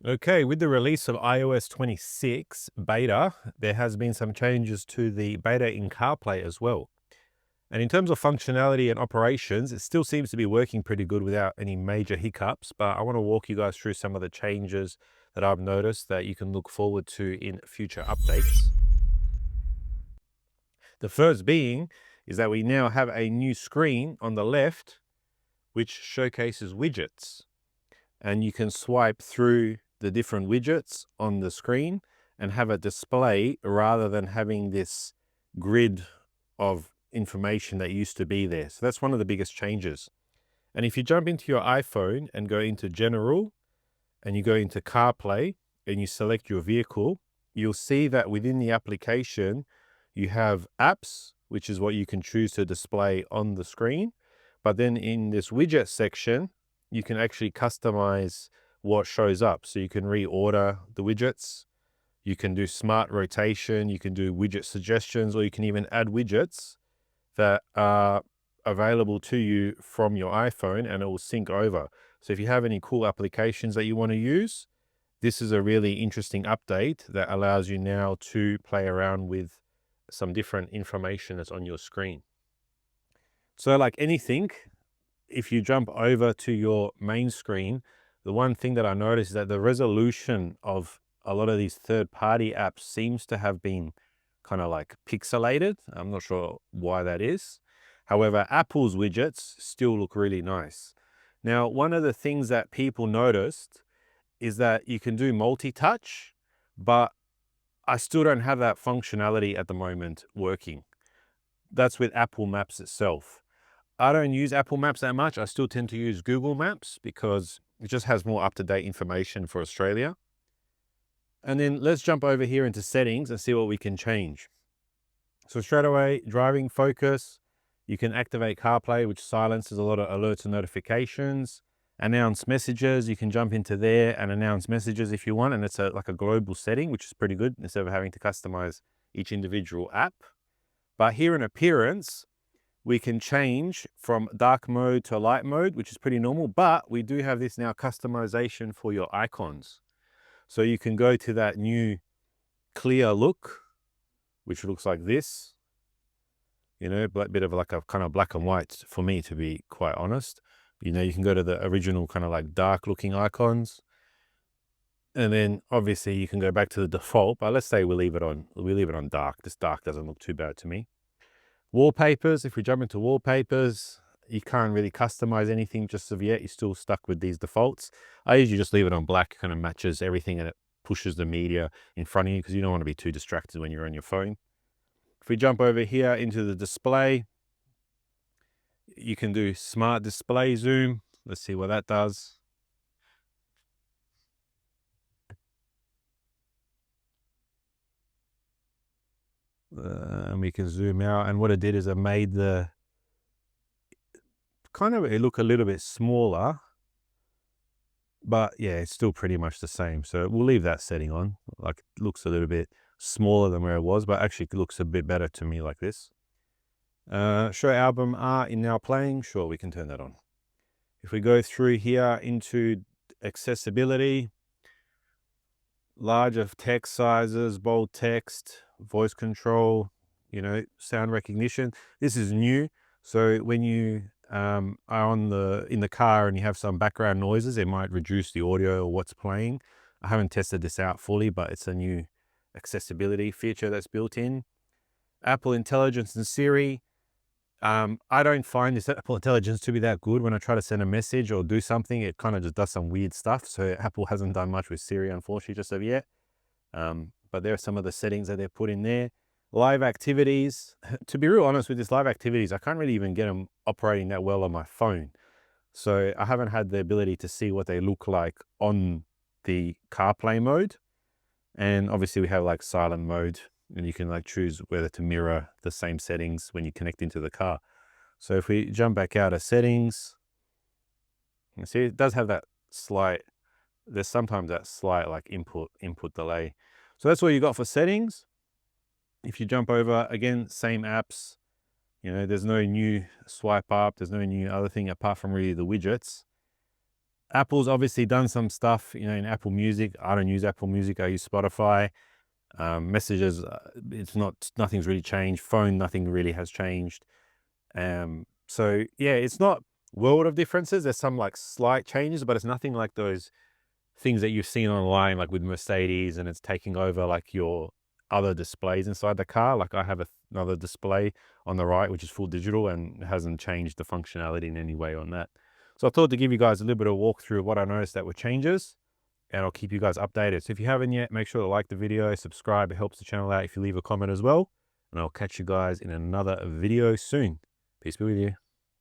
Okay, with the release of iOS 26 beta, there has been some changes to the beta in CarPlay as well. And in terms of functionality and operations, it still seems to be working pretty good without any major hiccups, but I want to walk you guys through some of the changes that I've noticed that you can look forward to in future updates. The first being is that we now have a new screen on the left, which showcases widgets. And you can swipe through the different widgets on the screen and have a display rather than having this grid of information that used to be there. So that's one of the biggest changes. And if you jump into your iPhone and go into General and you go into CarPlay and you select your vehicle, you'll see that within the application, you have apps, which is what you can choose to display on the screen. But then in this widget section, you can actually customize what shows up. So you can reorder the widgets, you can do smart rotation, you can do widget suggestions, or you can even add widgets that are available to you from your iPhone and it will sync over. So if you have any cool applications that you want to use, this is a really interesting update that allows you now to play around with some different information that's on your screen. So like anything, if you jump over to your main screen, the one thing that I noticed is that the resolution of a lot of these third-party apps seems to have been kind of like pixelated. I'm not sure why that is. However, Apple's widgets still look really nice. Now, one of the things that people noticed is that you can do multi-touch, but I still don't have that functionality at the moment working. That's with Apple Maps itself. I don't use Apple Maps that much. I still tend to use Google Maps because it just has more up-to-date information for Australia. And then let's jump over here into settings and see what we can change. So straight away, driving focus, you can activate CarPlay, which silences a lot of alerts and notifications. Announce messages, you can jump into there and announce messages if you want. And it's like a global setting, which is pretty good instead of having to customize each individual app. But here in appearance, we can change from dark mode to light mode, which is pretty normal, but we do have this now customization for your icons. So you can go to that new clear look, which looks like this, you know, a bit of like a kind of black and white for me, to be quite honest. You know, you can go to the original kind of like dark looking icons. And then obviously you can go back to the default, but let's say we leave it on dark. This dark doesn't look too bad to me. Wallpapers, if we jump into wallpapers, you can't really customize anything just of yet. You're still stuck with these defaults. I usually just leave it on black, kind of matches everything and it pushes the media in front of you because you don't want to be too distracted when you're on your phone. If we jump over here into the display, you can do smart display zoom. Let's see what that does. And we can zoom out. And what it did is it made the it look a little bit smaller, but yeah, it's still pretty much the same. So we'll leave that setting on. Like it looks a little bit smaller than where it was, but actually it looks a bit better to me like this. Show album art in now playing. Sure, we can turn that on. If we go through here into accessibility, larger text sizes, bold text, voice control, you know, sound recognition. This is new. So when you are in the car and you have some background noises, it might reduce the audio or what's playing. I haven't tested this out fully, but it's a new accessibility feature that's built in. Apple Intelligence and Siri. I don't find this Apple Intelligence to be that good. When I try to send a message or do something, it kind of just does some weird stuff. So Apple hasn't done much with Siri, unfortunately, just of yet. But there are some of the settings that they've put in there. Live activities. To be real honest with this, live activities, I can't really even get them operating that well on my phone. So I haven't had the ability to see what they look like on the CarPlay mode. And obviously we have like silent mode and you can like choose whether to mirror the same settings when you connect into the car. So if we jump back out of settings, you see it does have that slight, there's sometimes that slight like input delay. So that's what you got for settings. If you jump over, again, same apps, you know, there's no new swipe up, there's no new other thing apart from really the widgets. Apple's obviously done some stuff, you know, in Apple Music. I don't use Apple Music. I use Spotify. Messages, nothing's really changed. Phone, nothing really has changed. So yeah, it's not world of differences. There's some like slight changes, but it's nothing like those things that you've seen online, like with Mercedes, and it's taking over like your other displays inside the car. Like I have another display on the right, which is full digital and hasn't changed the functionality in any way on that. So I thought to give you guys a little bit of walkthrough of what I noticed that were changes, and I'll keep you guys updated. So if you haven't yet, make sure to like the video, subscribe. It helps the channel out if you leave a comment as well. And I'll catch you guys in another video soon. Peace be with you.